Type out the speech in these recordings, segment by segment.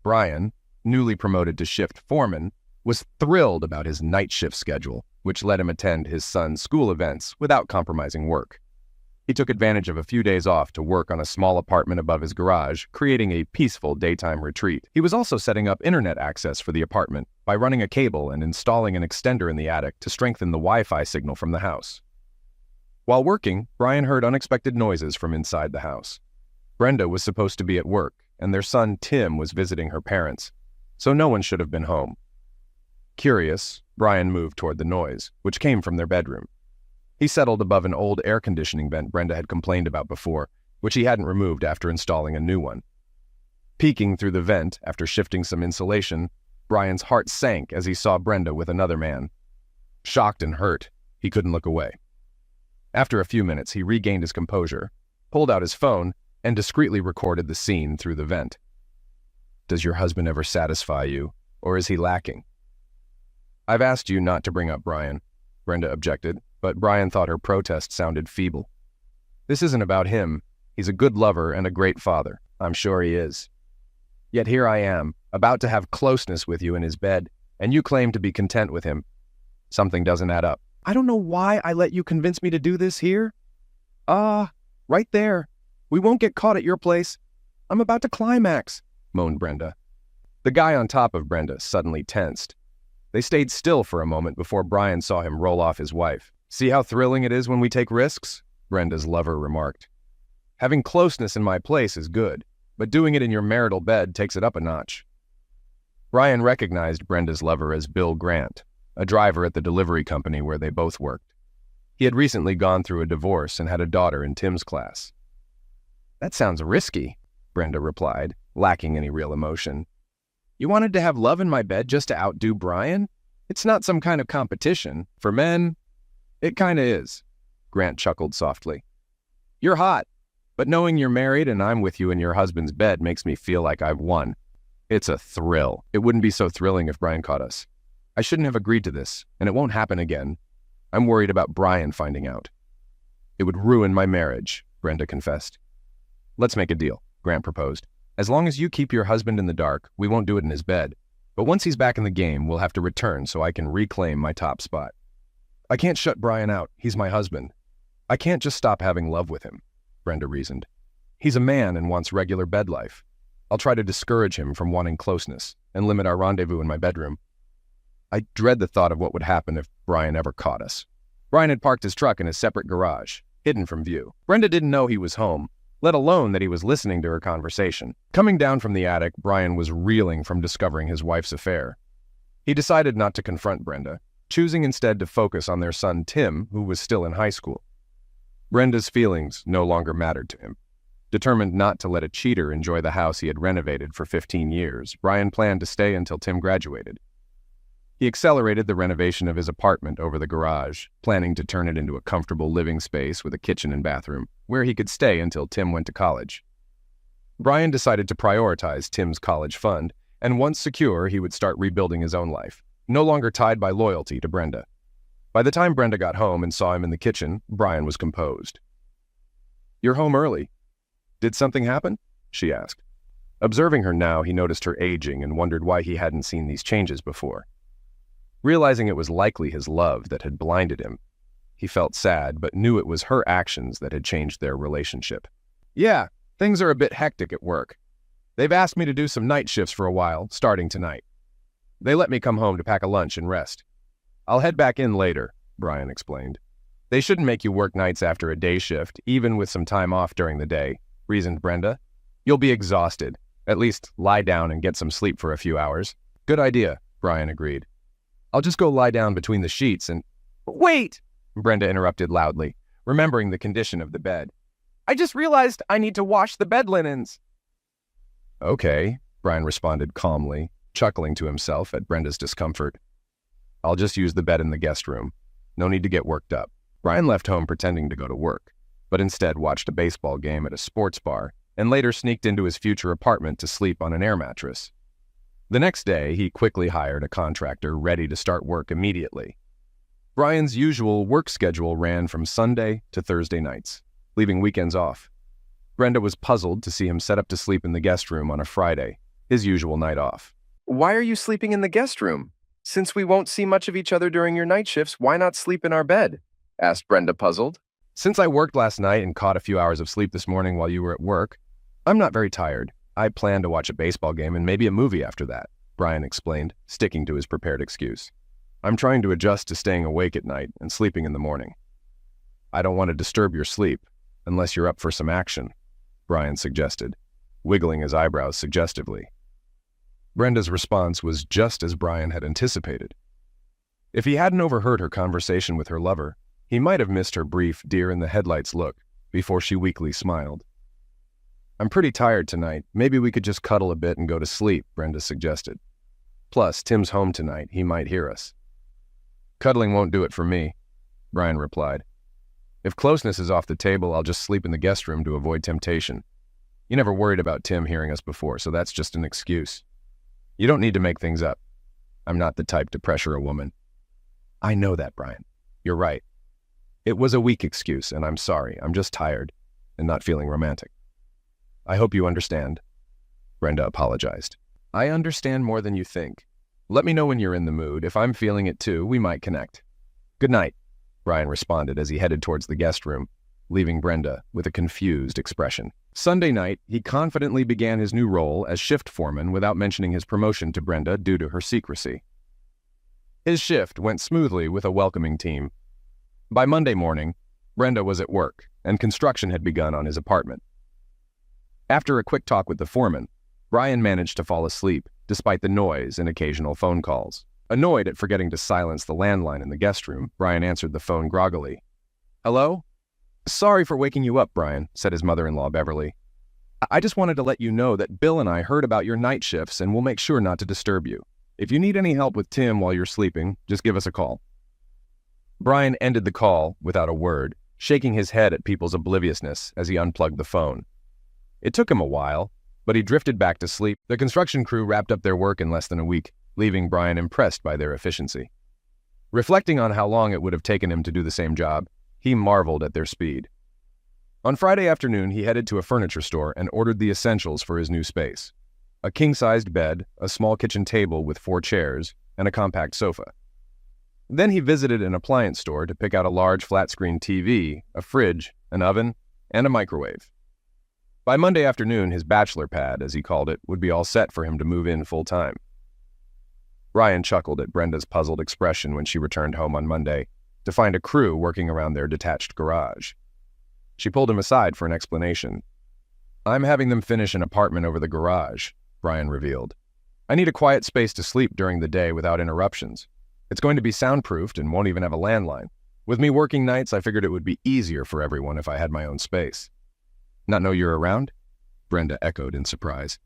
Brian, newly promoted to shift foreman, was thrilled about his night shift schedule, which let him attend his son's school events without compromising work. He took advantage of a few days off to work on a small apartment above his garage, creating a peaceful daytime retreat. He was also setting up internet access for the apartment by running a cable and installing an extender in the attic to strengthen the Wi-Fi signal from the house. While working, Brian heard unexpected noises from inside the house. Brenda was supposed to be at work, and their son Tim was visiting her parents, so no one should have been home. Curious, Brian moved toward the noise, which came from their bedroom. He settled above an old air conditioning vent Brenda had complained about before, which he hadn't removed after installing a new one. Peeking through the vent after shifting some insulation, Brian's heart sank as he saw Brenda with another man. Shocked and hurt, he couldn't look away. After a few minutes, he regained his composure, pulled out his phone, and discreetly recorded the scene through the vent. "Does your husband ever satisfy you, or is he lacking?" "I've asked you not to bring up Brian," Brenda objected, but Brian thought her protest sounded feeble. "This isn't about him. He's a good lover and a great father. I'm sure he is. Yet here I am, about to have closeness with you in his bed, and you claim to be content with him. Something doesn't add up." "I don't know why I let you convince me to do this here." Right there. We won't get caught at your place. I'm about to climax," moaned Brenda. The guy on top of Brenda suddenly tensed. They stayed still for a moment before Brian saw him roll off his wife. "See how thrilling it is when we take risks?" Brenda's lover remarked. "Having closeness in my place is good, but doing it in your marital bed takes it up a notch." Brian recognized Brenda's lover as Bill Grant, a driver at the delivery company where they both worked. He had recently gone through a divorce and had a daughter in Tim's class. "That sounds risky," Brenda replied, lacking any real emotion. "You wanted to have love in my bed just to outdo Brian? It's not some kind of competition. For men, it kinda is." Grant chuckled softly. "You're hot, but knowing you're married and I'm with you in your husband's bed makes me feel like I've won. It's a thrill. It wouldn't be so thrilling if Brian caught us. I shouldn't have agreed to this, and it won't happen again. I'm worried about Brian finding out." "It would ruin my marriage," Brenda confessed. "Let's make a deal," Grant proposed. "As long as you keep your husband in the dark, we won't do it in his bed. But once he's back in the game, we'll have to return so I can reclaim my top spot. I can't shut Brian out. He's my husband. I can't just stop having love with him," Brenda reasoned. "He's a man and wants regular bed life. I'll try to discourage him from wanting closeness and limit our rendezvous in my bedroom. I dread the thought of what would happen if Brian ever caught us." Brian had parked his truck in a separate garage, hidden from view. Brenda didn't know he was home, let alone that he was listening to her conversation. Coming down from the attic, Brian was reeling from discovering his wife's affair. He decided not to confront Brenda, choosing instead to focus on their son Tim, who was still in high school. Brenda's feelings no longer mattered to him. Determined not to let a cheater enjoy the house he had renovated for 15 years, Brian planned to stay until Tim graduated. He accelerated the renovation of his apartment over the garage, planning to turn it into a comfortable living space with a kitchen and bathroom, where he could stay until Tim went to college. Brian decided to prioritize Tim's college fund, and once secure, he would start rebuilding his own life, no longer tied by loyalty to Brenda. By the time Brenda got home and saw him in the kitchen, Brian was composed. "You're home early. Did something happen?" she asked. Observing her now, he noticed her aging and wondered why he hadn't seen these changes before. Realizing it was likely his love that had blinded him, he felt sad but knew it was her actions that had changed their relationship. "Yeah, things are a bit hectic at work. They've asked me to do some night shifts for a while, starting tonight. They let me come home to pack a lunch and rest. I'll head back in later," Brian explained. "They shouldn't make you work nights after a day shift, even with some time off during the day," reasoned Brenda. "You'll be exhausted. At least lie down and get some sleep for a few hours." "Good idea," Brian agreed. "I'll just go lie down between the sheets and—" "Wait!" Brenda interrupted loudly, remembering the condition of the bed. "I just realized I need to wash the bed linens." "Okay," Brian responded calmly, chuckling to himself at Brenda's discomfort. "I'll just use the bed in the guest room. No need to get worked up." Brian left home pretending to go to work, but instead watched a baseball game at a sports bar and later sneaked into his future apartment to sleep on an air mattress. The next day, he quickly hired a contractor ready to start work immediately. Brian's usual work schedule ran from Sunday to Thursday nights, leaving weekends off. Brenda was puzzled to see him set up to sleep in the guest room on a Friday, his usual night off. "Why are you sleeping in the guest room? Since we won't see much of each other during your night shifts, why not sleep in our bed?" asked Brenda, puzzled. "Since I worked last night and caught a few hours of sleep this morning while you were at work, I'm not very tired. I plan to watch a baseball game and maybe a movie after that," Brian explained, sticking to his prepared excuse. "I'm trying to adjust to staying awake at night and sleeping in the morning." "I don't want to disturb your sleep, unless you're up for some action," Brian suggested, wiggling his eyebrows suggestively. Brenda's response was just as Brian had anticipated. If he hadn't overheard her conversation with her lover, he might have missed her brief deer-in-the-headlights look before she weakly smiled. "I'm pretty tired tonight. Maybe we could just cuddle a bit and go to sleep," Brenda suggested. "Plus, Tim's home tonight. He might hear us." "Cuddling won't do it for me," Brian replied. "If closeness is off the table, I'll just sleep in the guest room to avoid temptation. You never worried about Tim hearing us before, so that's just an excuse. You don't need to make things up. I'm not the type to pressure a woman." "I know that, Brian. You're right. It was a weak excuse, and I'm sorry. I'm just tired and not feeling romantic." "I hope you understand," Brenda apologized. "I understand more than you think. Let me know when you're in the mood. If I'm feeling it too, we might connect." "Good night," Brian responded as he headed towards the guest room, leaving Brenda with a confused expression. Sunday night, he confidently began his new role as shift foreman without mentioning his promotion to Brenda due to her secrecy. His shift went smoothly with a welcoming team. By Monday morning, Brenda was at work, and construction had begun on his apartment. After a quick talk with the foreman, Brian managed to fall asleep, despite the noise and occasional phone calls. Annoyed at forgetting to silence the landline in the guest room, Brian answered the phone groggily. "Hello? Sorry for waking you up, Brian," said his mother-in-law, Beverly. "I just wanted to let you know that Bill and I heard about your night shifts and we'll make sure not to disturb you. If you need any help with Tim while you're sleeping, just give us a call." Brian ended the call without a word, shaking his head at people's obliviousness as he unplugged the phone. It took him a while, but he drifted back to sleep. The construction crew wrapped up their work in less than a week, leaving Brian impressed by their efficiency. Reflecting on how long it would have taken him to do the same job, he marveled at their speed. On Friday afternoon, he headed to a furniture store and ordered the essentials for his new space: a king-sized bed, a small kitchen table with 4 chairs, and a compact sofa. Then he visited an appliance store to pick out a large flat-screen TV, a fridge, an oven, and a microwave. By Monday afternoon, his bachelor pad, as he called it, would be all set for him to move in full-time. Brian chuckled at Brenda's puzzled expression when she returned home on Monday to find a crew working around their detached garage. She pulled him aside for an explanation. "I'm having them finish an apartment over the garage," Brian revealed. "I need a quiet space to sleep during the day without interruptions. It's going to be soundproofed and won't even have a landline. With me working nights, I figured it would be easier for everyone if I had my own space." "Not know you're around?" Brenda echoed in surprise.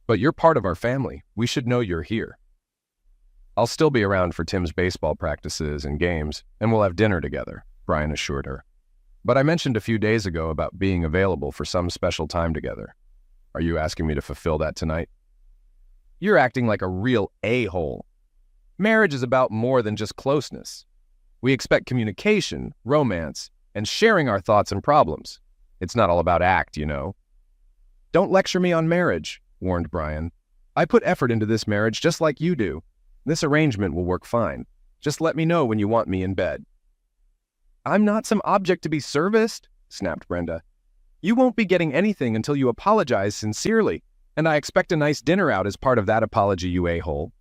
"But you're part of our family. We should know you're here." "I'll still be around for Tim's baseball practices and games, and we'll have dinner together," Brian assured her. "But I mentioned a few days ago about being available for some special time together. Are you asking me to fulfill that tonight?" "You're acting like a real a-hole. Marriage is about more than just closeness. We expect communication, romance, and sharing our thoughts and problems. It's not all about act, you know." "Don't lecture me on marriage," warned Brian. "I put effort into this marriage just like you do. This arrangement will work fine. Just let me know when you want me in bed." "I'm not some object to be serviced," snapped Brenda. "You won't be getting anything until you apologize sincerely, and I expect a nice dinner out as part of that apology, you a-hole."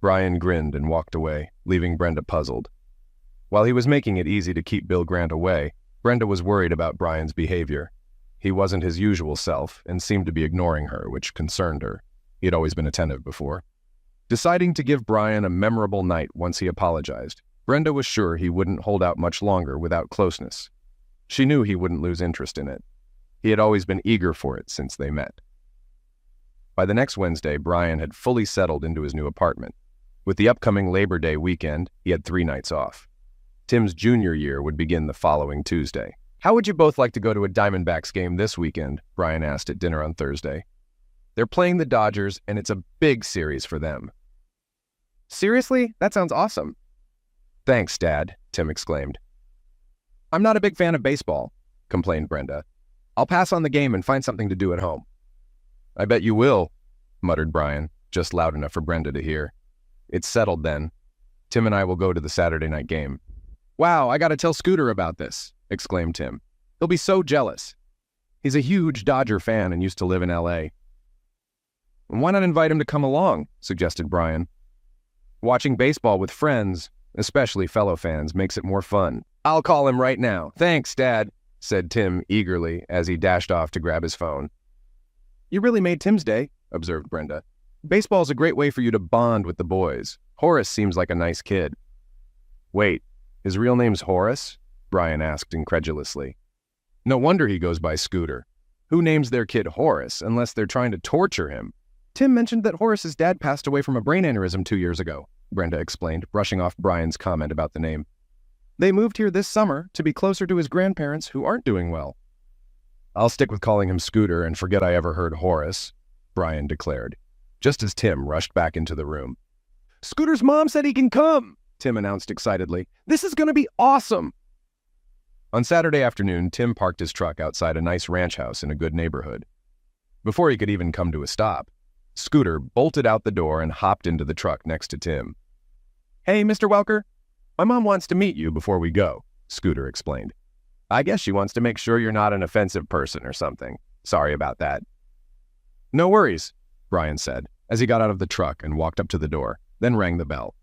Brian grinned and walked away, leaving Brenda puzzled. While he was making it easy to keep Bill Grant away, Brenda was worried about Brian's behavior. He wasn't his usual self and seemed to be ignoring her, which concerned her. He had always been attentive before. Deciding to give Brian a memorable night once he apologized, Brenda was sure he wouldn't hold out much longer without closeness. She knew he wouldn't lose interest in it. He had always been eager for it since they met. By the next Wednesday, Brian had fully settled into his new apartment. With the upcoming Labor Day weekend, he had 3 nights off. Tim's junior year would begin the following Tuesday. "How would you both like to go to a Diamondbacks game this weekend?" Brian asked at dinner on Thursday. "They're playing the Dodgers, and it's a big series for them." "Seriously? That sounds awesome." "Thanks, Dad," Tim exclaimed. "I'm not a big fan of baseball," complained Brenda. "I'll pass on the game and find something to do at home." "I bet you will," muttered Brian, just loud enough for Brenda to hear. It's settled then. Tim and I will go to the Saturday night game. Wow, I gotta tell Scooter about this, exclaimed Tim. He'll be so jealous. He's a huge Dodger fan and used to live in L.A. Why not invite him to come along, suggested Brian. Watching baseball with friends, especially fellow fans, makes it more fun. I'll call him right now. Thanks, Dad, said Tim eagerly as he dashed off to grab his phone. You really made Tim's day, observed Brenda. Baseball's a great way for you to bond with the boys. Horace seems like a nice kid. Wait, his real name's Horace? Brian asked incredulously. No wonder he goes by Scooter. Who names their kid Horace unless they're trying to torture him? Tim mentioned that Horace's dad passed away from a brain aneurysm 2 years ago, Brenda explained, brushing off Brian's comment about the name. They moved here this summer to be closer to his grandparents who aren't doing well. I'll stick with calling him Scooter and forget I ever heard Horace, Brian declared, just as Tim rushed back into the room. Scooter's mom said he can come, Tim announced excitedly. This is going to be awesome. On Saturday afternoon, Tim parked his truck outside a nice ranch house in a good neighborhood. Before he could even come to a stop, Scooter bolted out the door and hopped into the truck next to Tim. Hey, Mr. Welker, my mom wants to meet you before we go, Scooter explained. I guess she wants to make sure you're not an offensive person or something. Sorry about that. No worries, Brian said, as he got out of the truck and walked up to the door, then rang the bell.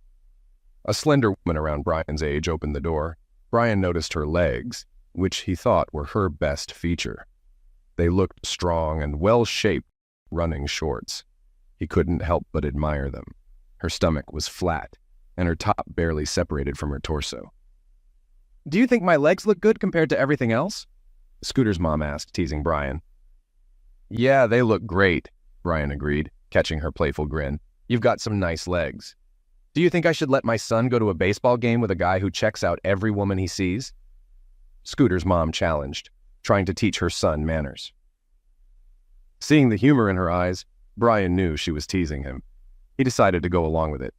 A slender woman around Brian's age opened the door. Brian noticed her legs, which he thought were her best feature. They looked strong and well-shaped running shorts. He couldn't help but admire them. Her stomach was flat, and her top barely separated from her torso. Do you think my legs look good compared to everything else? Scooter's mom asked, teasing Brian. Yeah, they look great, Brian agreed, catching her playful grin. You've got some nice legs. Do you think I should let my son go to a baseball game with a guy who checks out every woman he sees? Scooter's mom challenged, trying to teach her son manners. Seeing the humor in her eyes, Brian knew she was teasing him. He decided to go along with it.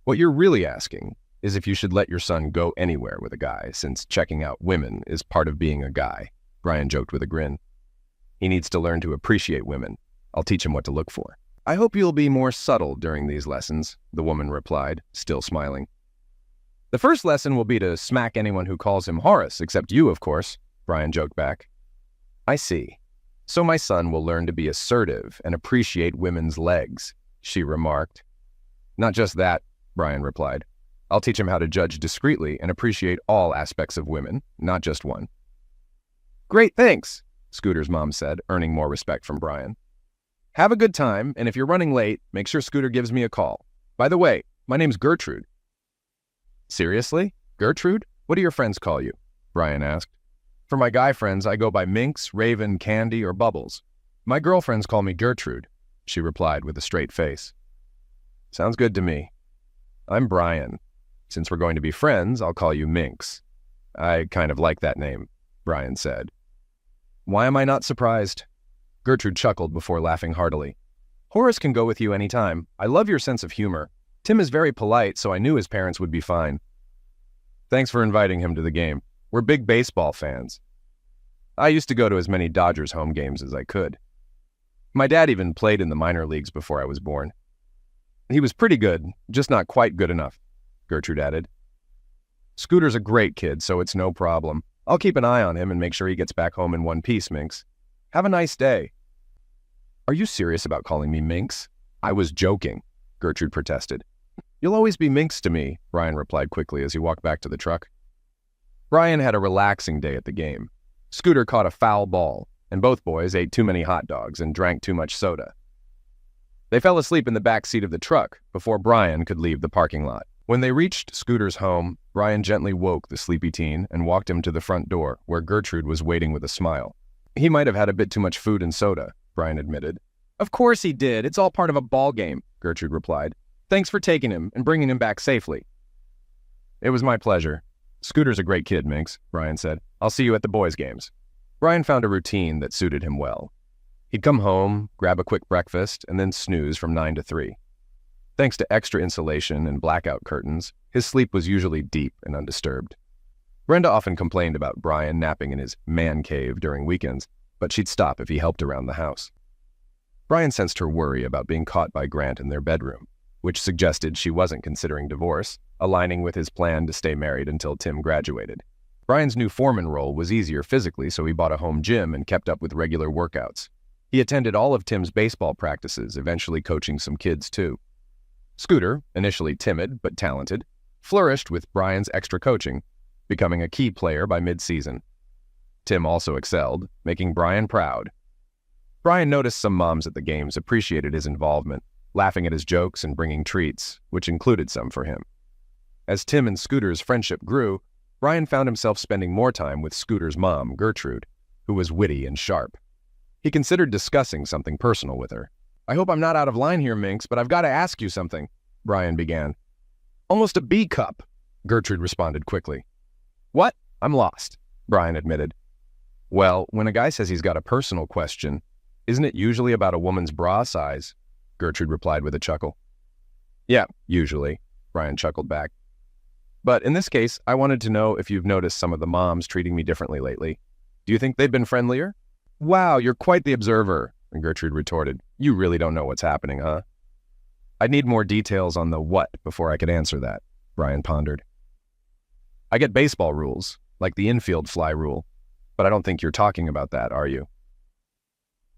What you're really asking is if you should let your son go anywhere with a guy, since checking out women is part of being a guy, Brian joked with a grin. He needs to learn to appreciate women. I'll teach him what to look for. I hope you'll be more subtle during these lessons, the woman replied, still smiling. The first lesson will be to smack anyone who calls him Horace, except you, of course, Brian joked back. I see. So my son will learn to be assertive and appreciate women's legs, she remarked. Not just that, Brian replied. I'll teach him how to judge discreetly and appreciate all aspects of women, not just one. Great, thanks, Scooter's mom said, earning more respect from Brian. Have a good time, and if you're running late, make sure Scooter gives me a call. By the way, my name's Gertrude. Seriously? Gertrude? What do your friends call you? Brian asked. For my guy friends, I go by Minx, Raven, Candy, or Bubbles. My girlfriends call me Gertrude, she replied with a straight face. Sounds good to me. I'm Brian. Since we're going to be friends, I'll call you Minx. I kind of like that name, Brian said. Why am I not surprised? Gertrude chuckled before laughing heartily. Horace can go with you anytime. I love your sense of humor. Tim is very polite, so I knew his parents would be fine. Thanks for inviting him to the game. We're big baseball fans. I used to go to as many Dodgers home games as I could. My dad even played in the minor leagues before I was born. He was pretty good, just not quite good enough, Gertrude added. Scooter's a great kid, so it's no problem. I'll keep an eye on him and make sure he gets back home in one piece, Minx. Have a nice day. Are you serious about calling me Minx? I was joking, Gertrude protested. You'll always be Minx to me, Brian replied quickly as he walked back to the truck. Brian had a relaxing day at the game. Scooter caught a foul ball, and both boys ate too many hot dogs and drank too much soda. They fell asleep in the back seat of the truck before Brian could leave the parking lot. When they reached Scooter's home, Brian gently woke the sleepy teen and walked him to the front door, where Gertrude was waiting with a smile. He might have had a bit too much food and soda, Brian admitted. Of course he did. It's all part of a ball game, Gertrude replied. Thanks for taking him and bringing him back safely. It was my pleasure. Scooter's a great kid, Minx, Brian said. I'll see you at the boys' games. Brian found a routine that suited him well. He'd come home, grab a quick breakfast, and then snooze from 9 to 3. Thanks to extra insulation and blackout curtains, his sleep was usually deep and undisturbed. Brenda often complained about Brian napping in his man cave during weekends, but she'd stop if he helped around the house. Brian sensed her worry about being caught by Grant in their bedroom, which suggested she wasn't considering divorce, aligning with his plan to stay married until Tim graduated. Brian's new foreman role was easier physically, so he bought a home gym and kept up with regular workouts. He attended all of Tim's baseball practices, eventually coaching some kids too. Scooter, initially timid but talented, flourished with Brian's extra coaching, becoming a key player by mid-season. Tim also excelled, making Brian proud. Brian noticed some moms at the games appreciated his involvement, laughing at his jokes and bringing treats, which included some for him. As Tim and Scooter's friendship grew, Brian found himself spending more time with Scooter's mom, Gertrude, who was witty and sharp. He considered discussing something personal with her. "I hope I'm not out of line here, Minx, but I've got to ask you something," Brian began. "Almost a B cup," Gertrude responded quickly. "What? I'm lost," Brian admitted. "Well, when a guy says he's got a personal question, isn't it usually about a woman's bra size?" Gertrude replied with a chuckle. "Yeah, usually," Brian chuckled back. "But in this case, I wanted to know if you've noticed some of the moms treating me differently lately. Do you think they've been friendlier?" "Wow, you're quite the observer," Gertrude retorted. "You really don't know what's happening, huh?" "I'd need more details on the what before I could answer that," Brian pondered. "I get baseball rules, like the infield fly rule, but I don't think you're talking about that, are you?"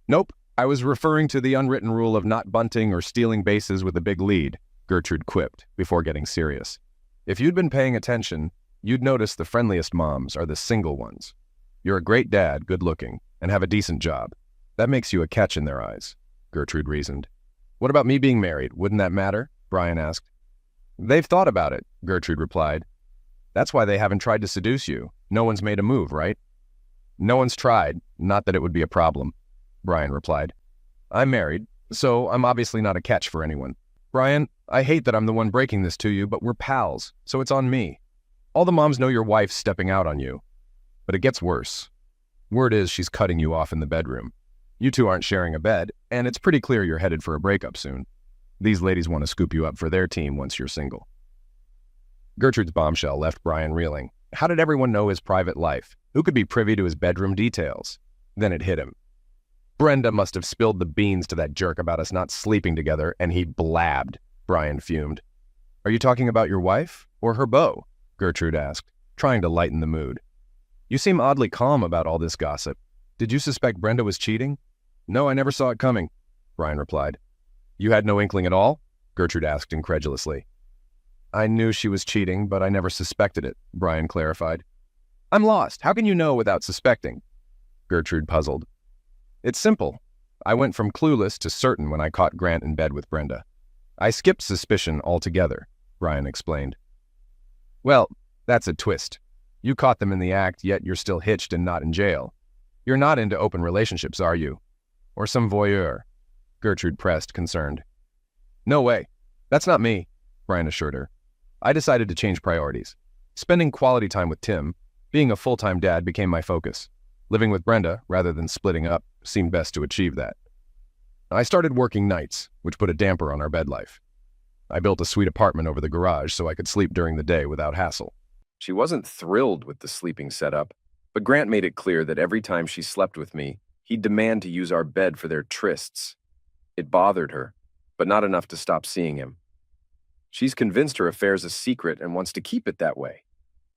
"Nope, I was referring to the unwritten rule of not bunting or stealing bases with a big lead," Gertrude quipped before getting serious. "If you'd been paying attention, you'd notice the friendliest moms are the single ones. You're a great dad, good-looking, and have a decent job. That makes you a catch in their eyes," Gertrude reasoned. "What about me being married? Wouldn't that matter?" Brian asked. "They've thought about it," Gertrude replied. "That's why they haven't tried to seduce you. No one's made a move, right?" "No one's tried, not that it would be a problem," Brian replied. "I'm married, so I'm obviously not a catch for anyone. Brian, I hate that I'm the one breaking this to you, but we're pals, so it's on me. All the moms know your wife's stepping out on you. But it gets worse. Word is she's cutting you off in the bedroom. You two aren't sharing a bed, and it's pretty clear you're headed for a breakup soon. These ladies want to scoop you up for their team once you're single." Gertrude's bombshell left Brian reeling. How did everyone know his private life? Who could be privy to his bedroom details? Then it hit him. "Brenda must have spilled the beans to that jerk about us not sleeping together, and he blabbed," Brian fumed. "Are you talking about your wife or her beau?" Gertrude asked, trying to lighten the mood. "You seem oddly calm about all this gossip. Did you suspect Brenda was cheating?" "No, I never saw it coming," Brian replied. "You had no inkling at all?" Gertrude asked incredulously. "I knew she was cheating, but I never suspected it," Brian clarified. "I'm lost. How can you know without suspecting?" Gertrude puzzled. "It's simple. I went from clueless to certain when I caught Grant in bed with Brenda. I skipped suspicion altogether," Brian explained. "Well, that's a twist. You caught them in the act, yet you're still hitched and not in jail. You're not into open relationships, are you? Or some voyeur?" Gertrude pressed, concerned. "No way. That's not me," Brian assured her. "I decided to change priorities. Spending quality time with Tim, being a full-time dad became my focus. Living with Brenda, rather than splitting up, seemed best to achieve that. I started working nights, which put a damper on our bed life. I built a sweet apartment over the garage so I could sleep during the day without hassle." She wasn't thrilled with the sleeping setup, but Grant made it clear that every time she slept with me, he'd demand to use our bed for their trysts. It bothered her, but not enough to stop seeing him. She's convinced her affair's a secret and wants to keep it that way.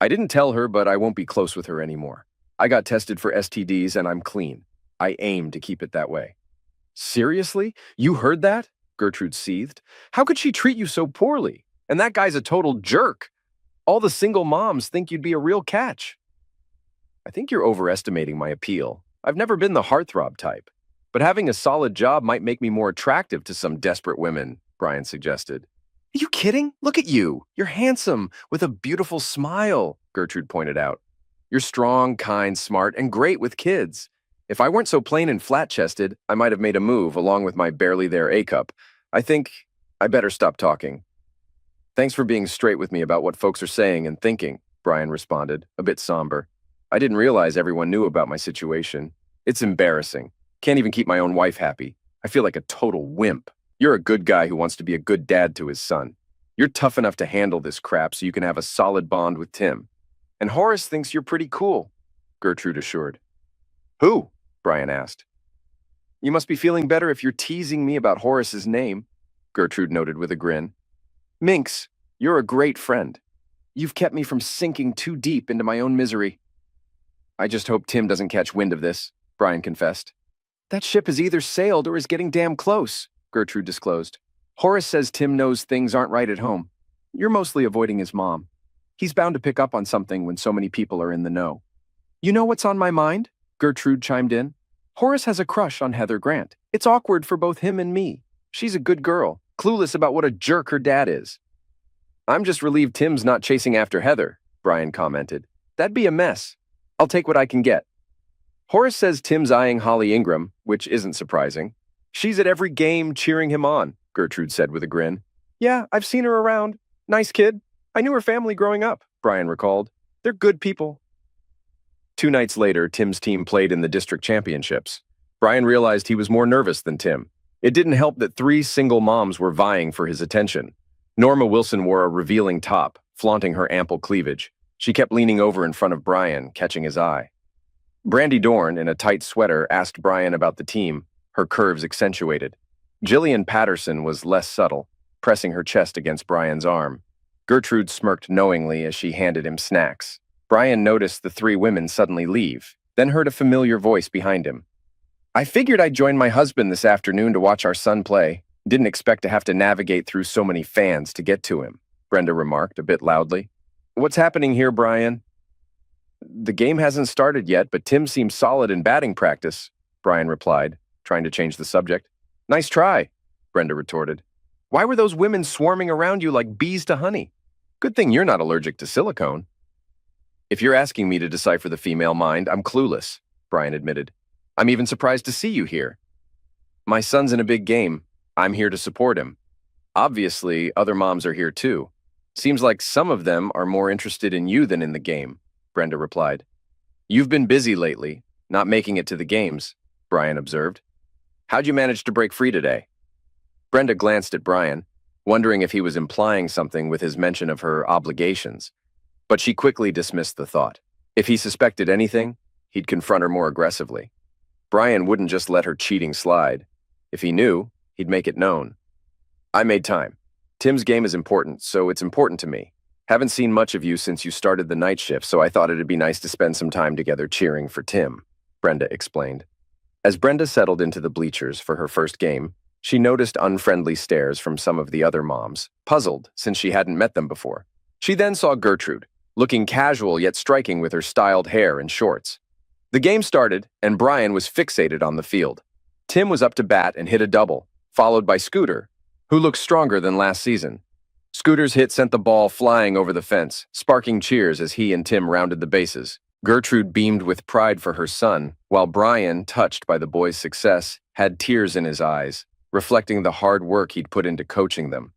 I didn't tell her, but I won't be close with her anymore. I got tested for STDs and I'm clean. I aim to keep it that way. "Seriously? You heard that?" Gertrude seethed. "How could she treat you so poorly? And that guy's a total jerk. All the single moms think you'd be a real catch." "I think you're overestimating my appeal. I've never been the heartthrob type. But having a solid job might make me more attractive to some desperate women," Brian suggested. "Are you kidding? Look at you. You're handsome, with a beautiful smile," Gertrude pointed out. "You're strong, kind, smart, and great with kids. If I weren't so plain and flat-chested, I might have made a move along with my barely there A-cup. I think I better stop talking." "Thanks for being straight with me about what folks are saying and thinking," Brian responded, a bit somber. "I didn't realize everyone knew about my situation. It's embarrassing. Can't even keep my own wife happy. I feel like a total wimp. You're a good guy who wants to be a good dad to his son. You're tough enough to handle this crap so you can have a solid bond with Tim. And Horace thinks you're pretty cool," Gertrude assured. "Who?" Brian asked. You must be feeling better if you're teasing me about Horace's name, Gertrude noted with a grin. Minx, you're a great friend. You've kept me from sinking too deep into my own misery. I just hope Tim doesn't catch wind of this, Brian confessed. That ship has either sailed or is getting damn close, Gertrude disclosed. Horace says Tim knows things aren't right at home. You're mostly avoiding his mom. He's bound to pick up on something when so many people are in the know. You know what's on my mind? Gertrude chimed in. Horace has a crush on Heather Grant. It's awkward for both him and me. She's a good girl, clueless about what a jerk her dad is. I'm just relieved Tim's not chasing after Heather, Brian commented. That'd be a mess. I'll take what I can get. Horace says Tim's eyeing Holly Ingram, which isn't surprising. She's at every game cheering him on, Gertrude said with a grin. Yeah, I've seen her around. Nice kid. I knew her family growing up, Brian recalled. They're good people. 2 nights later, Tim's team played in the district championships. Brian realized he was more nervous than Tim. It didn't help that 3 single moms were vying for his attention. Norma Wilson wore a revealing top, flaunting her ample cleavage. She kept leaning over in front of Brian, catching his eye. Brandy Dorn, in a tight sweater, asked Brian about the team, her curves accentuated. Jillian Patterson was less subtle, pressing her chest against Brian's arm. Gertrude smirked knowingly as she handed him snacks. Brian noticed the 3 women suddenly leave, then heard a familiar voice behind him. I figured I'd join my husband this afternoon to watch our son play. Didn't expect to have to navigate through so many fans to get to him, Brenda remarked a bit loudly. What's happening here, Brian? The game hasn't started yet, but Tim seems solid in batting practice, Brian replied, trying to change the subject. Nice try, Brenda retorted. Why were those women swarming around you like bees to honey? Good thing you're not allergic to silicone. If you're asking me to decipher the female mind, I'm clueless, Brian admitted. I'm even surprised to see you here. My son's in a big game. I'm here to support him. Obviously, other moms are here too. Seems like some of them are more interested in you than in the game, Brenda replied. You've been busy lately, not making it to the games, Brian observed. How'd you manage to break free today? Brenda glanced at Brian, wondering if he was implying something with his mention of her obligations, but she quickly dismissed the thought. If he suspected anything, he'd confront her more aggressively. Brian wouldn't just let her cheating slide. If he knew, he'd make it known. I made time. Tim's game is important, so it's important to me. Haven't seen much of you since you started the night shift, so I thought it'd be nice to spend some time together cheering for Tim, Brenda explained. As Brenda settled into the bleachers for her first game, she noticed unfriendly stares from some of the other moms, puzzled since she hadn't met them before. She then saw Gertrude, looking casual yet striking with her styled hair and shorts. The game started, and Brian was fixated on the field. Tim was up to bat and hit a double, followed by Scooter, who looked stronger than last season. Scooter's hit sent the ball flying over the fence, sparking cheers as he and Tim rounded the bases. Gertrude beamed with pride for her son, while Brian, touched by the boys' success, had tears in his eyes, reflecting the hard work he'd put into coaching them.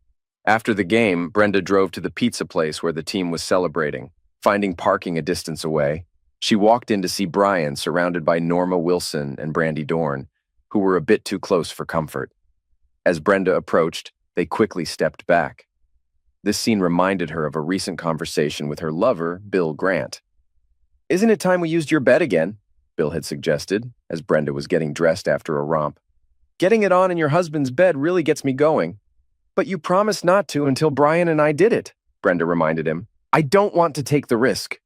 After the game, Brenda drove to the pizza place where the team was celebrating. Finding parking a distance away, she walked in to see Brian surrounded by Norma Wilson and Brandy Dorn, who were a bit too close for comfort. As Brenda approached, they quickly stepped back. This scene reminded her of a recent conversation with her lover, Bill Grant. Isn't it time we used your bed again? Bill had suggested, as Brenda was getting dressed after a romp. Getting it on in your husband's bed really gets me going. But you promised not to until Brian and I did it, Brenda reminded him. I don't want to take the risk.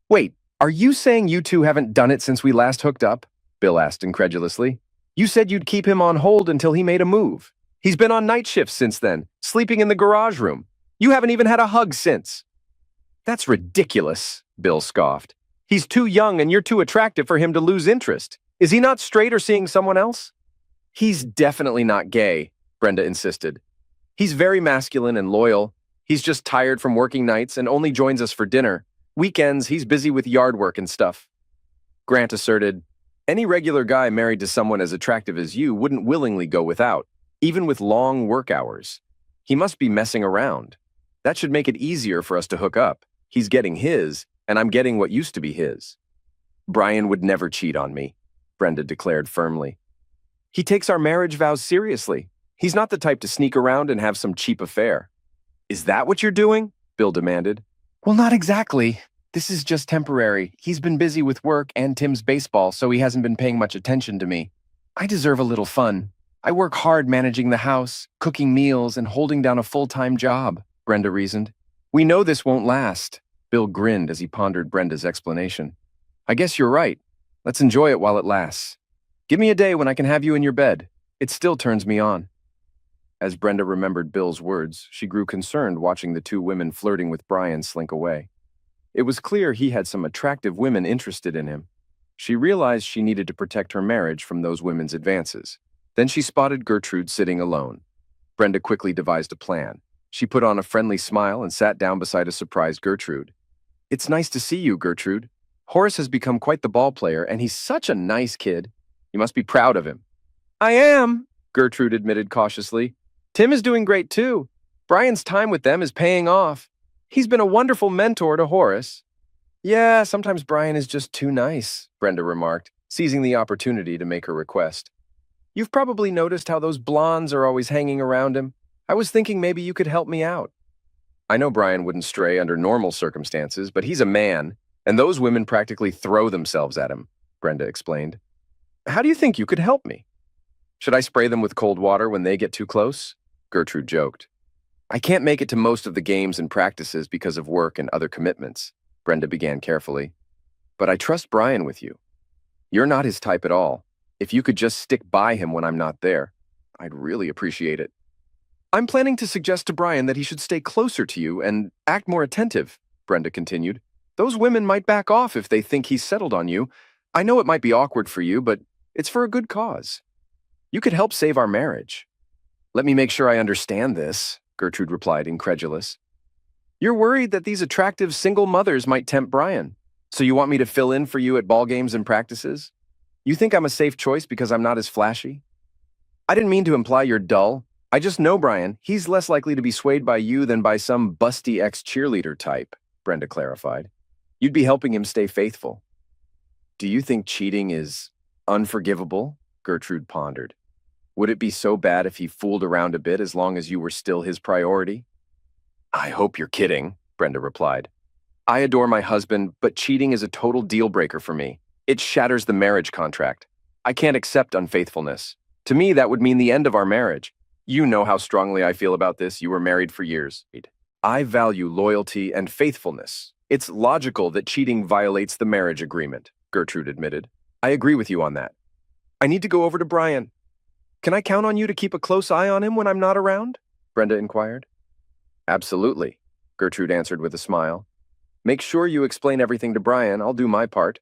Wait, are you saying you two haven't done it since we last hooked up? Bill asked incredulously. You said you'd keep him on hold until he made a move. He's been on night shifts since then, sleeping in the garage room. You haven't even had a hug since. That's ridiculous, Bill scoffed. He's too young and you're too attractive for him to lose interest. Is he not straight or seeing someone else? He's definitely not gay, Brenda insisted. He's very masculine and loyal. He's just tired from working nights and only joins us for dinner. Weekends, he's busy with yard work and stuff. Grant asserted, any regular guy married to someone as attractive as you wouldn't willingly go without, even with long work hours. He must be messing around. That should make it easier for us to hook up. He's getting his, and I'm getting what used to be his. Brian would never cheat on me, Brenda declared firmly. He takes our marriage vows seriously. He's not the type to sneak around and have some cheap affair. Is that what you're doing? Bill demanded. Well, not exactly. This is just temporary. He's been busy with work and Tim's baseball, so he hasn't been paying much attention to me. I deserve a little fun. I work hard managing the house, cooking meals, and holding down a full-time job, Brenda reasoned. We know this won't last. Bill grinned as he pondered Brenda's explanation. I guess you're right. Let's enjoy it while it lasts. Give me a day when I can have you in your bed. It still turns me on. As Brenda remembered Bill's words, she grew concerned watching the two women flirting with Brian slink away. It was clear he had some attractive women interested in him. She realized she needed to protect her marriage from those women's advances. Then she spotted Gertrude sitting alone. Brenda quickly devised a plan. She put on a friendly smile and sat down beside a surprised Gertrude. It's nice to see you, Gertrude. Horace has become quite the ball player, and he's such a nice kid. You must be proud of him. I am, Gertrude admitted cautiously. Tim is doing great too. Brian's time with them is paying off. He's been a wonderful mentor to Horace. Yeah, sometimes Brian is just too nice, Brenda remarked, seizing the opportunity to make her request. You've probably noticed how those blondes are always hanging around him. I was thinking maybe you could help me out. I know Brian wouldn't stray under normal circumstances, but he's a man, and those women practically throw themselves at him, Brenda explained. How do you think you could help me? Should I spray them with cold water when they get too close? Gertrude joked. I can't make it to most of the games and practices because of work and other commitments, Brenda began carefully. But I trust Brian with you. You're not his type at all. If you could just stick by him when I'm not there, I'd really appreciate it. I'm planning to suggest to Brian that he should stay closer to you and act more attentive, Brenda continued. Those women might back off if they think he's settled on you. I know it might be awkward for you, but it's for a good cause. You could help save our marriage. Let me make sure I understand this, Gertrude replied, incredulous. You're worried that these attractive single mothers might tempt Brian, so you want me to fill in for you at ball games and practices? You think I'm a safe choice because I'm not as flashy? I didn't mean to imply you're dull. I just know Brian. He's less likely to be swayed by you than by some busty ex-cheerleader type, Brenda clarified. You'd be helping him stay faithful. Do you think cheating is unforgivable? Gertrude pondered. Would it be so bad if he fooled around a bit as long as you were still his priority? I hope you're kidding, Brenda replied. I adore my husband, but cheating is a total deal breaker for me. It shatters the marriage contract. I can't accept unfaithfulness. To me, that would mean the end of our marriage. You know how strongly I feel about this. You were married for years. I value loyalty and faithfulness. It's logical that cheating violates the marriage agreement, Gertrude admitted. I agree with you on that. I need to go over to Brian. Can I count on you to keep a close eye on him when I'm not around? Brenda inquired. Absolutely, Gertrude answered with a smile. Make sure you explain everything to Brian. I'll do my part.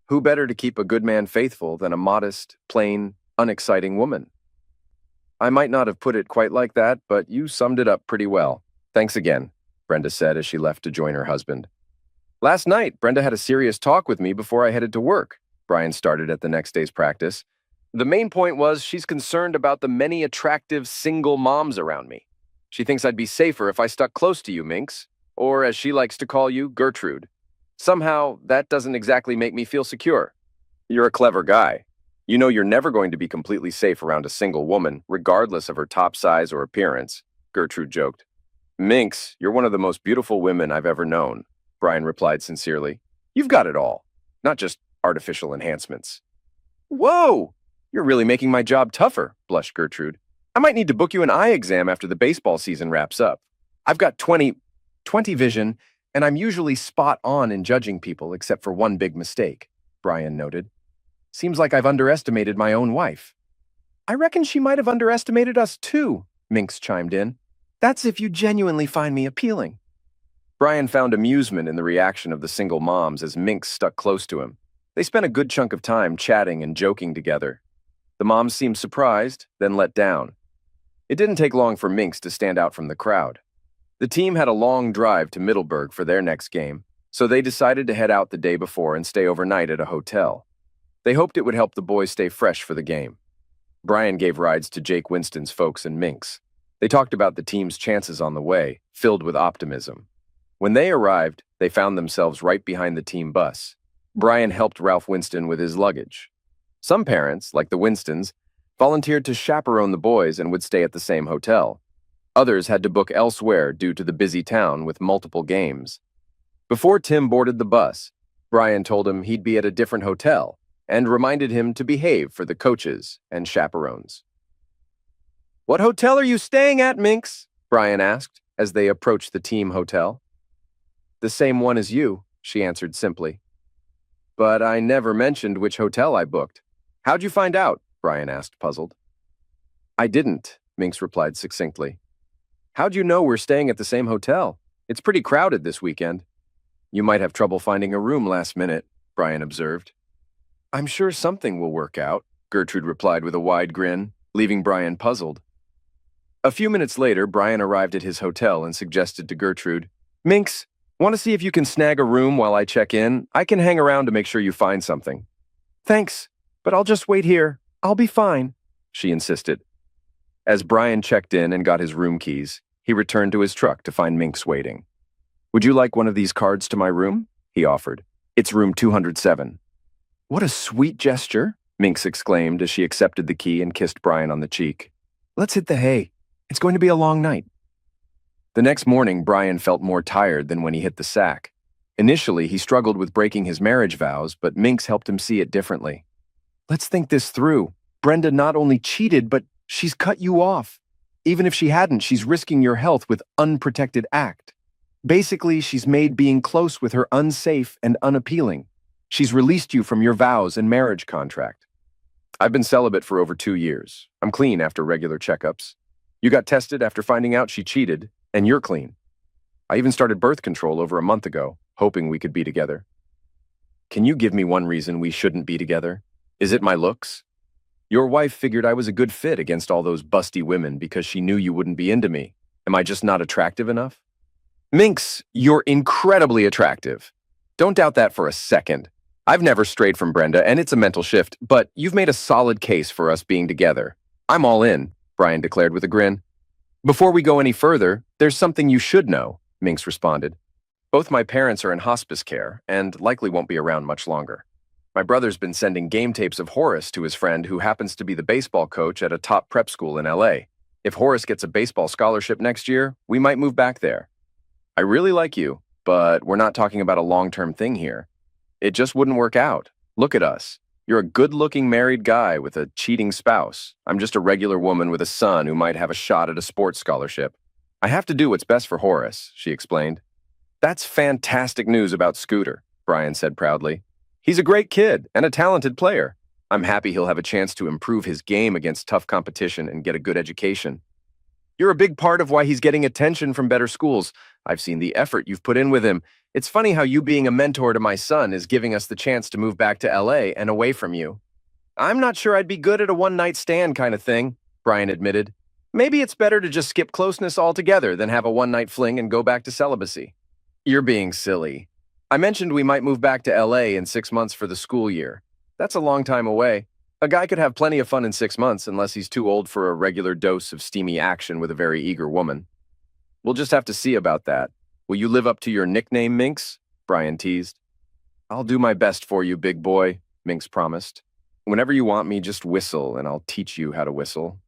Who better to keep a good man faithful than a modest, plain, unexciting woman? I might not have put it quite like that, but you summed it up pretty well. Thanks again, Brenda said as she left to join her husband. Last night, Brenda had a serious talk with me before I headed to work. Brian started at the next day's practice. The main point was she's concerned about the many attractive single moms around me. She thinks I'd be safer if I stuck close to you, Minx, or as she likes to call you, Gertrude. Somehow, that doesn't exactly make me feel secure. You're a clever guy. You know you're never going to be completely safe around a single woman, regardless of her top size or appearance, Gertrude joked. Minx, you're one of the most beautiful women I've ever known, Brian replied sincerely. You've got it all, not just artificial enhancements. Whoa! You're really making my job tougher, blushed Gertrude. I might need to book you an eye exam after the baseball season wraps up. I've got 20 vision, and I'm usually spot on in judging people except for one big mistake, Brian noted. Seems like I've underestimated my own wife. I reckon she might have underestimated us too, Minx chimed in. That's if you genuinely find me appealing. Brian found amusement in the reaction of the single moms as Minx stuck close to him. They spent a good chunk of time chatting and joking together. The moms seemed surprised, then let down. It didn't take long for Minx to stand out from the crowd. The team had a long drive to Middleburg for their next game, so they decided to head out the day before and stay overnight at a hotel. They hoped it would help the boys stay fresh for the game. Brian gave rides to Jake Winston's folks and Minx. They talked about the team's chances on the way, filled with optimism. When they arrived, they found themselves right behind the team bus. Brian helped Ralph Winston with his luggage. Some parents, like the Winstons, volunteered to chaperone the boys and would stay at the same hotel. Others had to book elsewhere due to the busy town with multiple games. Before Tim boarded the bus, Brian told him he'd be at a different hotel, and reminded him to behave for the coaches and chaperones. "What hotel are you staying at, Minx?" Brian asked as they approached the team hotel. "The same one as you," she answered simply. "But I never mentioned which hotel I booked. How'd you find out?" Brian asked, puzzled. "I didn't," Minx replied succinctly. "How'd you know we're staying at the same hotel? It's pretty crowded this weekend." "You might have trouble finding a room last minute," Brian observed. "I'm sure something will work out," Gertrude replied with a wide grin, leaving Brian puzzled. A few minutes later, Brian arrived at his hotel and suggested to Gertrude, "Minx, want to see if you can snag a room while I check in? I can hang around to make sure you find something." "Thanks, but I'll just wait here. I'll be fine," she insisted. As Brian checked in and got his room keys, he returned to his truck to find Minx waiting. "Would you like one of these cards to my room?" he offered. "It's room 207. "What a sweet gesture," Minx exclaimed as she accepted the key and kissed Brian on the cheek. "Let's hit the hay. It's going to be a long night." The next morning, Brian felt more tired than when he hit the sack. Initially, he struggled with breaking his marriage vows, but Minx helped him see it differently. "Let's think this through. Brenda not only cheated, but she's cut you off. Even if she hadn't, she's risking your health with unprotected act. Basically, she's made being close with her unsafe and unappealing. She's released you from your vows and marriage contract. I've been celibate for over 2 years. I'm clean after regular checkups. You got tested after finding out she cheated, and you're clean. I even started birth control over a month ago, hoping we could be together. Can you give me one reason we shouldn't be together? Is it my looks? Your wife figured I was a good fit against all those busty women because she knew you wouldn't be into me. Am I just not attractive enough?" "Minx, you're incredibly attractive. Don't doubt that for a second. I've never strayed from Brenda, and it's a mental shift, but you've made a solid case for us being together. I'm all in," Brian declared with a grin. "Before we go any further, there's something you should know," Minx responded. "Both my parents are in hospice care and likely won't be around much longer. My brother's been sending game tapes of Horace to his friend who happens to be the baseball coach at a top prep school in LA. If Horace gets a baseball scholarship next year, we might move back there. I really like you, but we're not talking about a long-term thing here. It just wouldn't work out. Look at us. You're a good-looking married guy with a cheating spouse. I'm just a regular woman with a son who might have a shot at a sports scholarship. I have to do what's best for Horace," she explained. "That's fantastic news about Scooter," Brian said proudly. "He's a great kid and a talented player. I'm happy he'll have a chance to improve his game against tough competition and get a good education. You're a big part of why he's getting attention from better schools. I've seen the effort you've put in with him. It's funny how you being a mentor to my son is giving us the chance to move back to LA and away from you." "I'm not sure I'd be good at a one-night stand kind of thing," Brian admitted. "Maybe it's better to just skip closeness altogether than have a one-night fling and go back to celibacy." "You're being silly. I mentioned we might move back to LA in 6 months for the school year. That's a long time away. A guy could have plenty of fun in 6 months unless he's too old for a regular dose of steamy action with a very eager woman. We'll just have to see about that. Will you live up to your nickname, Minx?" Brian teased. "I'll do my best for you, big boy," Minx promised. "Whenever you want me, just whistle and I'll teach you how to whistle."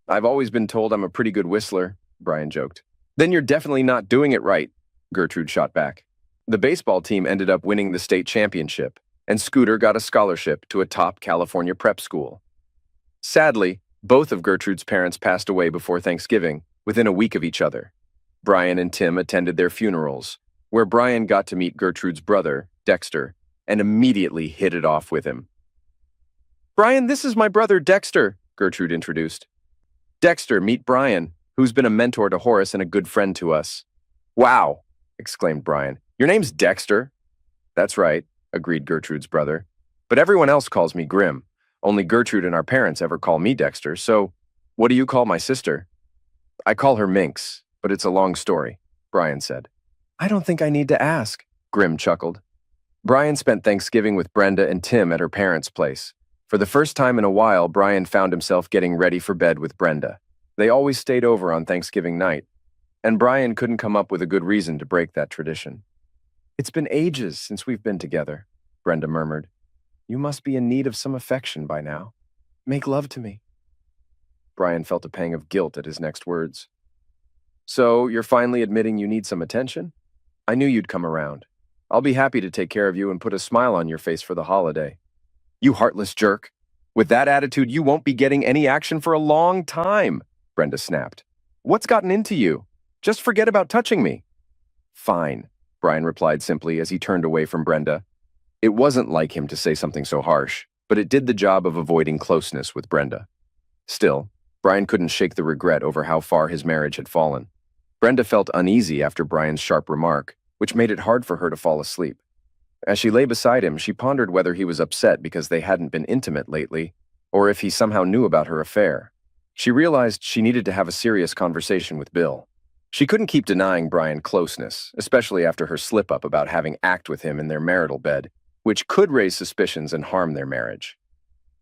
"I've always been told I'm a pretty good whistler," Brian joked. "Then you're definitely not doing it right," Gertrude shot back. The baseball team ended up winning the state championship, and Scooter got a scholarship to a top California prep school. Sadly, both of Gertrude's parents passed away before Thanksgiving, within a week of each other. Brian and Tim attended their funerals, where Brian got to meet Gertrude's brother, Dexter, and immediately hit it off with him. "Brian, this is my brother Dexter," Gertrude introduced. "Dexter, meet Brian, who's been a mentor to Horace and a good friend to us." "Wow," exclaimed Brian. "Your name's Dexter?" "That's right," agreed Gertrude's brother. "But everyone else calls me Grim. Only Gertrude and our parents ever call me Dexter, so what do you call my sister?" "I call her Minx, but it's a long story," Brian said. "I don't think I need to ask," Grim chuckled. Brian spent Thanksgiving with Brenda and Tim at her parents' place. For the first time in a while, Brian found himself getting ready for bed with Brenda. They always stayed over on Thanksgiving night, and Brian couldn't come up with a good reason to break that tradition. "It's been ages since we've been together," Brenda murmured. "You must be in need of some affection by now. Make love to me." Brian felt a pang of guilt at his next words. "So, you're finally admitting you need some attention? I knew you'd come around. I'll be happy to take care of you and put a smile on your face for the holiday." You heartless jerk. With that attitude, you won't be getting any action for a long time, Brenda snapped. What's gotten into you? Just forget about touching me. Fine, Brian replied simply as he turned away from Brenda. It wasn't like him to say something so harsh, but it did the job of avoiding closeness with Brenda. Still, Brian couldn't shake the regret over how far his marriage had fallen. Brenda felt uneasy after Brian's sharp remark, which made it hard for her to fall asleep. As she lay beside him, she pondered whether he was upset because they hadn't been intimate lately, or if he somehow knew about her affair. She realized she needed to have a serious conversation with Bill. She couldn't keep denying Brian closeness, especially after her slip-up about having acted with him in their marital bed, which could raise suspicions and harm their marriage.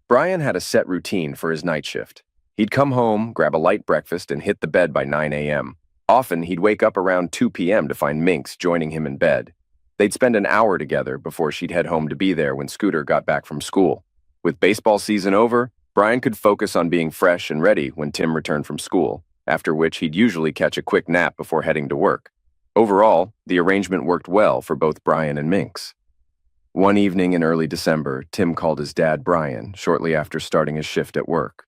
Brian had a set routine for his night shift. He'd come home, grab a light breakfast, and hit the bed by 9 a.m. Often, he'd wake up around 2 p.m. to find Minx joining him in bed. They'd spend an hour together before she'd head home to be there when Scooter got back from school. With baseball season over, Brian could focus on being fresh and ready when Tim returned from school, after which he'd usually catch a quick nap before heading to work. Overall, the arrangement worked well for both Brian and Minx. One evening in early December, Tim called his dad, Brian, shortly after starting his shift at work.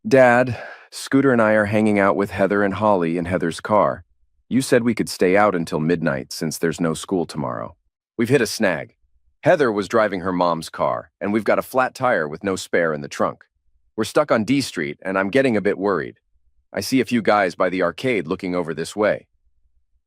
Dad, Scooter and I are hanging out with Heather and Holly in Heather's car. You said we could stay out until midnight since there's no school tomorrow. We've hit a snag. Heather was driving her mom's car, and we've got a flat tire with no spare in the trunk. We're stuck on D Street, and I'm getting a bit worried. I see a few guys by the arcade looking over this way.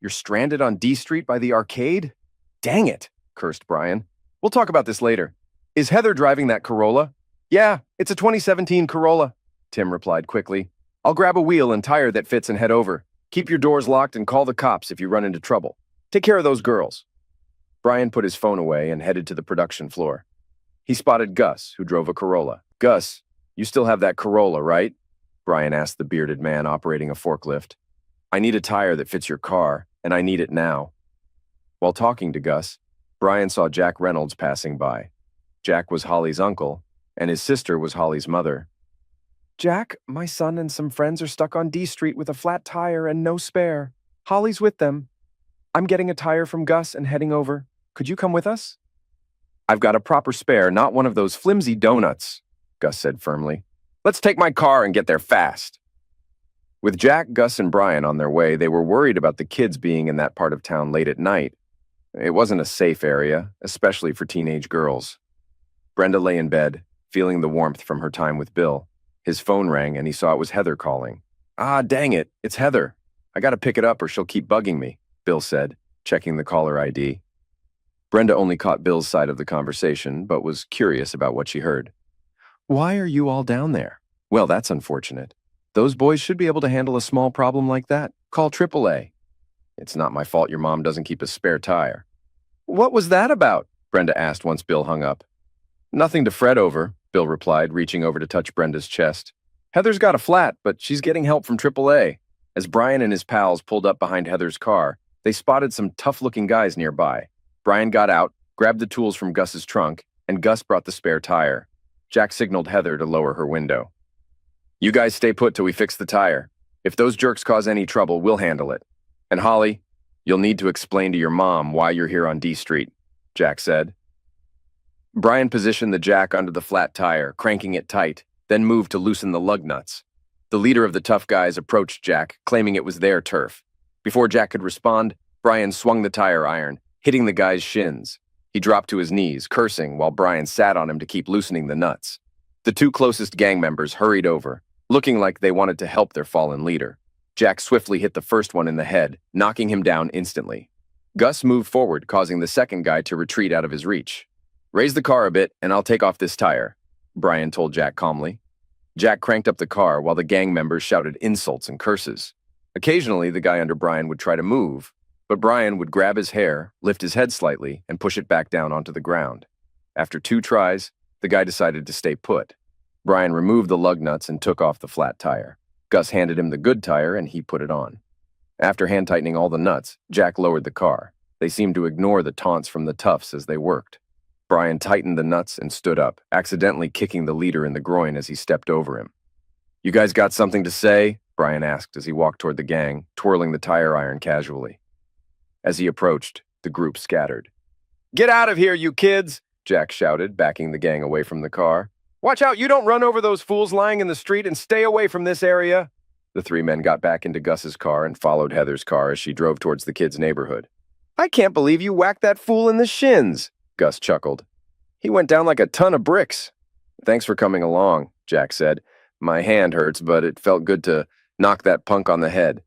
You're stranded on D Street by the arcade? Dang it, cursed Brian. We'll talk about this later. Is Heather driving that Corolla? Yeah, it's a 2017 Corolla, Tim replied quickly. I'll grab a wheel and tire that fits and head over. Keep your doors locked and call the cops if you run into trouble. Take care of those girls. Brian put his phone away and headed to the production floor. He spotted Gus, who drove a Corolla. Gus, you still have that Corolla, right? Brian asked the bearded man operating a forklift. I need a tire that fits your car, and I need it now. While talking to Gus, Brian saw Jack Reynolds passing by. Jack was Holly's uncle, and his sister was Holly's mother. Jack, my son and some friends are stuck on D Street with a flat tire and no spare. Holly's with them. I'm getting a tire from Gus and heading over. Could you come with us? I've got a proper spare, not one of those flimsy donuts, Gus said firmly. Let's take my car and get there fast. With Jack, Gus, and Brian on their way, they were worried about the kids being in that part of town late at night. It wasn't a safe area, especially for teenage girls. Brenda lay in bed, feeling the warmth from her time with Bill. His phone rang and he saw it was Heather calling. Ah, dang it, it's Heather. I gotta pick it up or she'll keep bugging me, Bill said, checking the caller ID. Brenda only caught Bill's side of the conversation, but was curious about what she heard. Why are you all down there? Well, that's unfortunate. Those boys should be able to handle a small problem like that. Call AAA. It's not my fault your mom doesn't keep a spare tire. What was that about? Brenda asked once Bill hung up. Nothing to fret over, Bill replied, reaching over to touch Brenda's chest. Heather's got a flat, but she's getting help from AAA. As Brian and his pals pulled up behind Heather's car, they spotted some tough-looking guys nearby. Brian got out, grabbed the tools from Gus's trunk, and Gus brought the spare tire. Jack signaled Heather to lower her window. You guys stay put till we fix the tire. If those jerks cause any trouble, we'll handle it. And Holly, you'll need to explain to your mom why you're here on D Street, Jack said. Brian positioned the jack under the flat tire, cranking it tight, then moved to loosen the lug nuts. The leader of the tough guys approached Jack, claiming it was their turf. Before Jack could respond, Brian swung the tire iron, hitting the guy's shins. He dropped to his knees, cursing, while Brian sat on him to keep loosening the nuts. The two closest gang members hurried over, looking like they wanted to help their fallen leader. Jack swiftly hit the first one in the head, knocking him down instantly. Gus moved forward, causing the second guy to retreat out of his reach. Raise the car a bit, and I'll take off this tire, Brian told Jack calmly. Jack cranked up the car while the gang members shouted insults and curses. Occasionally, the guy under Brian would try to move, but Brian would grab his hair, lift his head slightly, and push it back down onto the ground. After 2 tries, the guy decided to stay put. Brian removed the lug nuts and took off the flat tire. Gus handed him the good tire, and he put it on. After hand-tightening all the nuts, Jack lowered the car. They seemed to ignore the taunts from the toughs as they worked. Brian tightened the nuts and stood up, accidentally kicking the leader in the groin as he stepped over him. You guys got something to say? Brian asked as he walked toward the gang, twirling the tire iron casually. As he approached, the group scattered. Get out of here, you kids! Jack shouted, backing the gang away from the car. "Watch out, you don't run over those fools lying in the street and stay away from this area." The three men got back into Gus's car and followed Heather's car as she drove towards the kids' neighborhood. "I can't believe you whacked that fool in the shins," Gus chuckled. "He went down like a ton of bricks." "Thanks for coming along," Jack said. "My hand hurts, but it felt good to knock that punk on the head."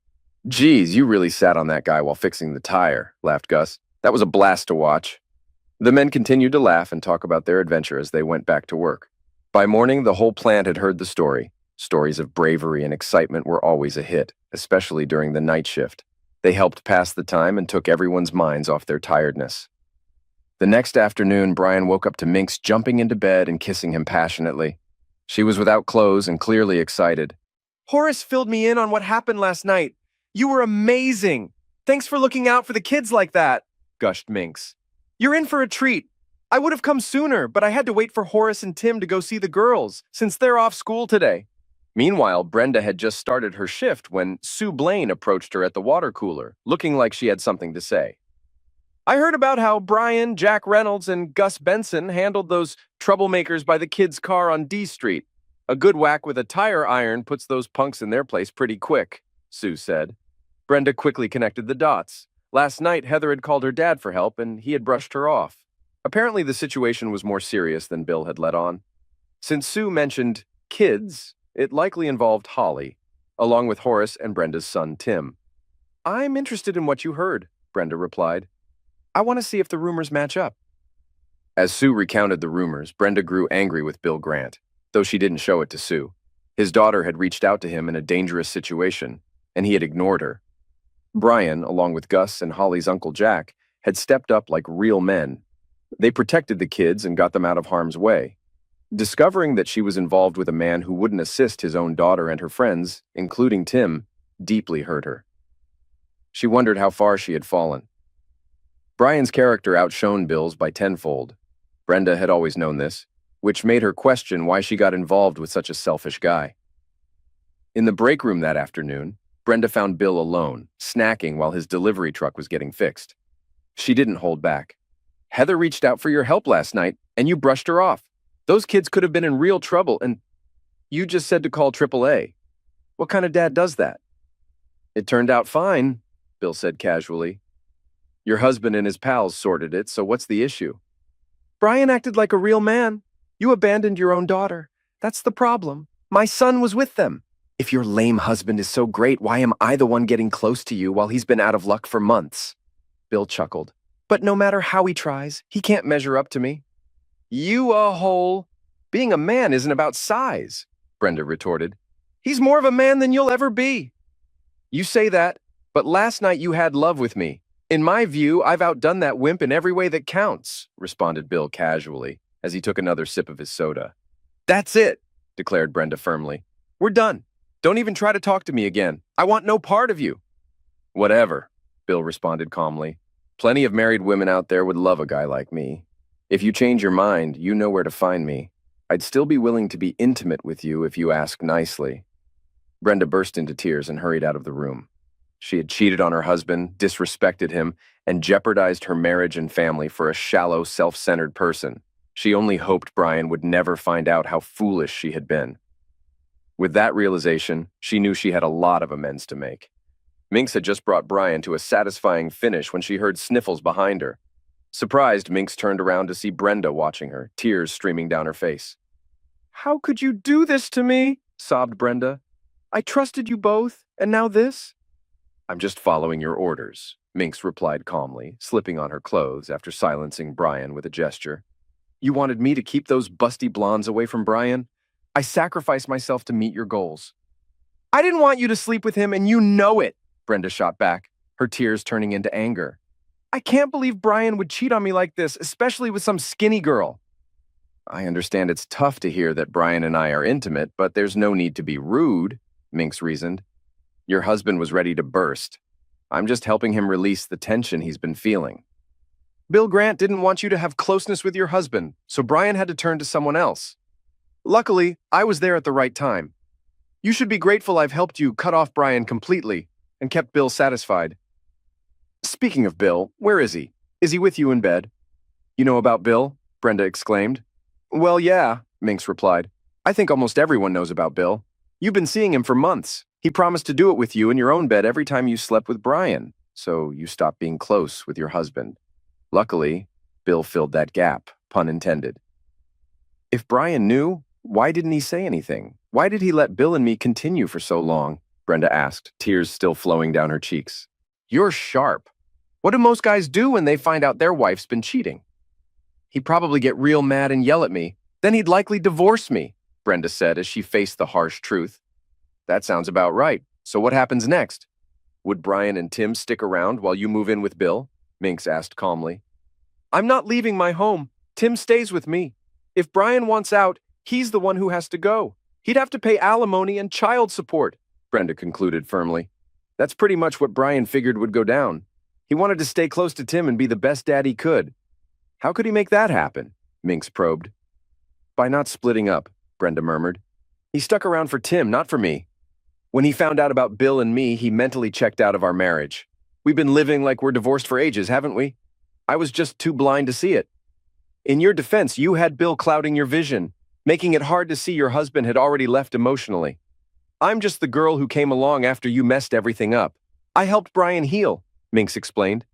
"Geez, you really sat on that guy while fixing the tire," laughed Gus. "That was a blast to watch." The men continued to laugh and talk about their adventure as they went back to work. By morning, the whole plant had heard the story. Stories of bravery and excitement were always a hit, especially during the night shift. They helped pass the time and took everyone's minds off their tiredness. The next afternoon, Brian woke up to Minx jumping into bed and kissing him passionately. She was without clothes and clearly excited. "Horace filled me in on what happened last night. You were amazing. Thanks for looking out for the kids like that," gushed Minx. "You're in for a treat. I would have come sooner, but I had to wait for Horace and Tim to go see the girls, since they're off school today." Meanwhile, Brenda had just started her shift when Sue Blaine approached her at the water cooler, looking like she had something to say. "I heard about how Brian, Jack Reynolds, and Gus Benson handled those troublemakers by the kids' car on D Street. A good whack with a tire iron puts those punks in their place pretty quick," Sue said. Brenda quickly connected the dots. Last night, Heather had called her dad for help, and he had brushed her off. Apparently, the situation was more serious than Bill had let on. Since Sue mentioned kids, it likely involved Holly, along with Horace and Brenda's son, Tim. "I'm interested in what you heard," Brenda replied. "I want to see if the rumors match up." As Sue recounted the rumors, Brenda grew angry with Bill Grant, though she didn't show it to Sue. His daughter had reached out to him in a dangerous situation, and he had ignored her. Brian, along with Gus and Holly's Uncle Jack, had stepped up like real men. They protected the kids and got them out of harm's way. Discovering that she was involved with a man who wouldn't assist his own daughter and her friends, including Tim, deeply hurt her. She wondered how far she had fallen. Brian's character outshone Bill's by tenfold. Brenda had always known this, which made her question why she got involved with such a selfish guy. In the break room that afternoon, Brenda found Bill alone, snacking while his delivery truck was getting fixed. She didn't hold back. "Heather reached out for your help last night, and you brushed her off. Those kids could have been in real trouble, and you just said to call AAA. What kind of dad does that?" "It turned out fine," Bill said casually. "Your husband and his pals sorted it, so what's the issue?" "Brian acted like a real man. You abandoned your own daughter. That's the problem. My son was with them." "If your lame husband is so great, why am I the one getting close to you while he's been out of luck for months?" Bill chuckled. "But no matter how he tries, he can't measure up to me." "You a hole. Being a man isn't about size," Brenda retorted. "He's more of a man than you'll ever be." "You say that, but last night you had love with me. In my view, I've outdone that wimp in every way that counts," responded Bill casually, as he took another sip of his soda. "That's it," declared Brenda firmly. "We're done. Don't even try to talk to me again. I want no part of you." "Whatever," Bill responded calmly. "Plenty of married women out there would love a guy like me. If you change your mind, you know where to find me. I'd still be willing to be intimate with you if you ask nicely." Brenda burst into tears and hurried out of the room. She had cheated on her husband, disrespected him, and jeopardized her marriage and family for a shallow, self-centered person. She only hoped Brian would never find out how foolish she had been. With that realization, she knew she had a lot of amends to make. Minx had just brought Brian to a satisfying finish when she heard sniffles behind her. Surprised, Minx turned around to see Brenda watching her, tears streaming down her face. "How could you do this to me?" sobbed Brenda. "I trusted you both, and now this?" "I'm just following your orders," Minx replied calmly, slipping on her clothes after silencing Brian with a gesture. "You wanted me to keep those busty blondes away from Brian? I sacrificed myself to meet your goals." "I didn't want you to sleep with him, and you know it," Brenda shot back, her tears turning into anger. "I can't believe Brian would cheat on me like this, especially with some skinny girl." "I understand it's tough to hear that Brian and I are intimate, but there's no need to be rude," Minx reasoned. "Your husband was ready to burst. I'm just helping him release the tension he's been feeling." "Bill Grant didn't want you to have closeness with your husband, so Brian had to turn to someone else. Luckily, I was there at the right time. You should be grateful I've helped you cut off Brian completely and kept Bill satisfied." "Speaking of Bill, where is he? Is he with you in bed?" "You know about Bill? Brenda exclaimed. Well, yeah, Minx replied. I think almost everyone knows about Bill. You've been seeing him for months. He promised to do it with you in your own bed every time you slept with Brian, so you stopped being close with your husband. Luckily, Bill filled that gap, pun intended. If Brian knew, why didn't he say anything? Why did he let Bill and me continue for so long? Brenda asked, tears still flowing down her cheeks. You're sharp. What do most guys do when they find out their wife's been cheating? He'd probably get real mad and yell at me. Then he'd likely divorce me, Brenda said as she faced the harsh truth. That sounds about right. So what happens next? Would Brian and Tim stick around while you move in with Bill? Minx asked calmly. I'm not leaving my home. Tim stays with me. If Brian wants out, he's the one who has to go. He'd have to pay alimony and child support, Brenda concluded firmly. That's pretty much what Brian figured would go down. He wanted to stay close to Tim and be the best dad he could. How could he make that happen? Minx probed. By not splitting up, Brenda murmured. He stuck around for Tim, not for me. When he found out about Bill and me, he mentally checked out of our marriage. We've been living like we're divorced for ages, haven't we? I was just too blind to see it. In your defense, you had Bill clouding your vision, making it hard to see your husband had already left emotionally. I'm just the girl who came along after you messed everything up. I helped Brian heal, Minx explained.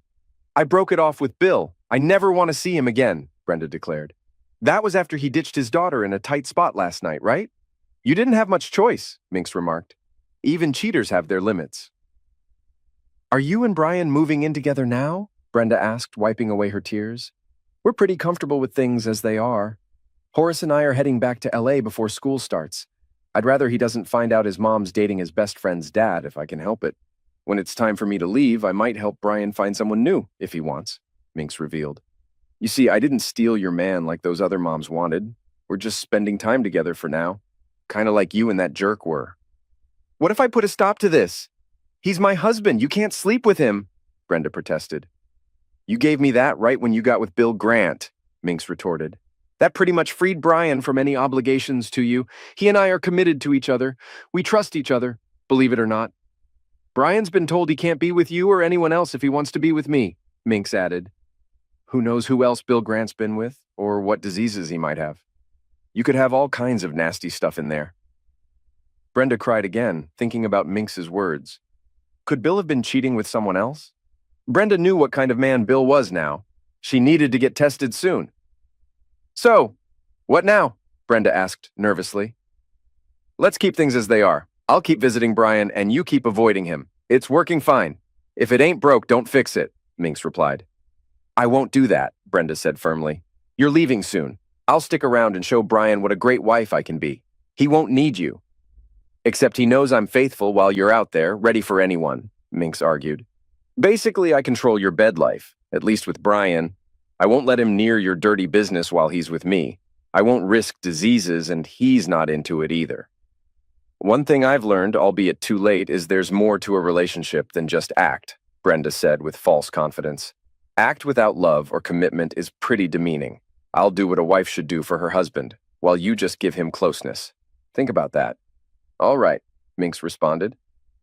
I broke it off with Bill. I never want to see him again, Brenda declared. That was after he ditched his daughter in a tight spot last night, right? You didn't have much choice, Minx remarked. Even cheaters have their limits. Are you and Brian moving in together now? Brenda asked, wiping away her tears. We're pretty comfortable with things as they are. Horace and I are heading back to LA before school starts. I'd rather he doesn't find out his mom's dating his best friend's dad if I can help it. When it's time for me to leave, I might help Brian find someone new, if he wants, Minx revealed. You see, I didn't steal your man like those other moms wanted. We're just spending time together for now. Kind of like you and that jerk were. What if I put a stop to this? He's my husband. You can't sleep with him, Brenda protested. You gave me that right when you got with Bill Grant, Minx retorted. That pretty much freed Brian from any obligations to you. He and I are committed to each other. We trust each other, believe it or not. Brian's been told he can't be with you or anyone else if he wants to be with me, Minx added. Who knows who else Bill Grant's been with, or what diseases he might have. You could have all kinds of nasty stuff in there. Brenda cried again, thinking about Minx's words. Could Bill have been cheating with someone else? Brenda knew what kind of man Bill was now. She needed to get tested soon. So, what now? Brenda asked nervously. Let's keep things as they are. I'll keep visiting Brian and you keep avoiding him. It's working fine. If it ain't broke, don't fix it, Minx replied. I won't do that, Brenda said firmly. You're leaving soon. I'll stick around and show Brian what a great wife I can be. He won't need you. Except he knows I'm faithful while you're out there, ready for anyone, Minx argued. Basically, I control your bed life, at least with Brian. I won't let him near your dirty business while he's with me. I won't risk diseases, and he's not into it either. One thing I've learned, albeit too late, is there's more to a relationship than just act, Brenda said with false confidence. Act without love or commitment is pretty demeaning. I'll do what a wife should do for her husband, while you just give him closeness. Think about that. All right, Minx responded.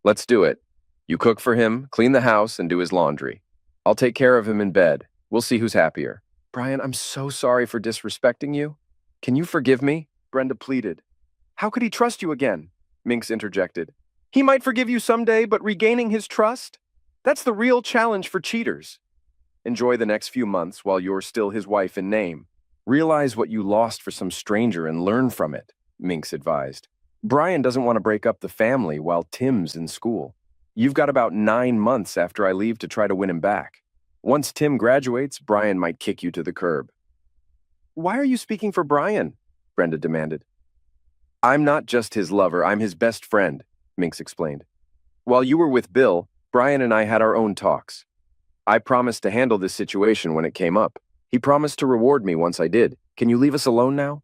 Let's do it. You cook for him, clean the house, and do his laundry. I'll take care of him in bed. We'll see who's happier. Brian, I'm so sorry for disrespecting you. Can you forgive me? Brenda pleaded. How could he trust you again? Minx interjected. He might forgive you someday, but regaining his trust? That's the real challenge for cheaters. Enjoy the next few months while you're still his wife in name. Realize what you lost for some stranger and learn from it, Minx advised. Brian doesn't want to break up the family while Tim's in school. You've got about 9 months after I leave to try to win him back. Once Tim graduates, Brian might kick you to the curb. Why are you speaking for Brian? Brenda demanded. I'm not just his lover, I'm his best friend, Minx explained. While you were with Bill, Brian and I had our own talks. I promised to handle this situation when it came up. He promised to reward me once I did. Can you leave us alone now?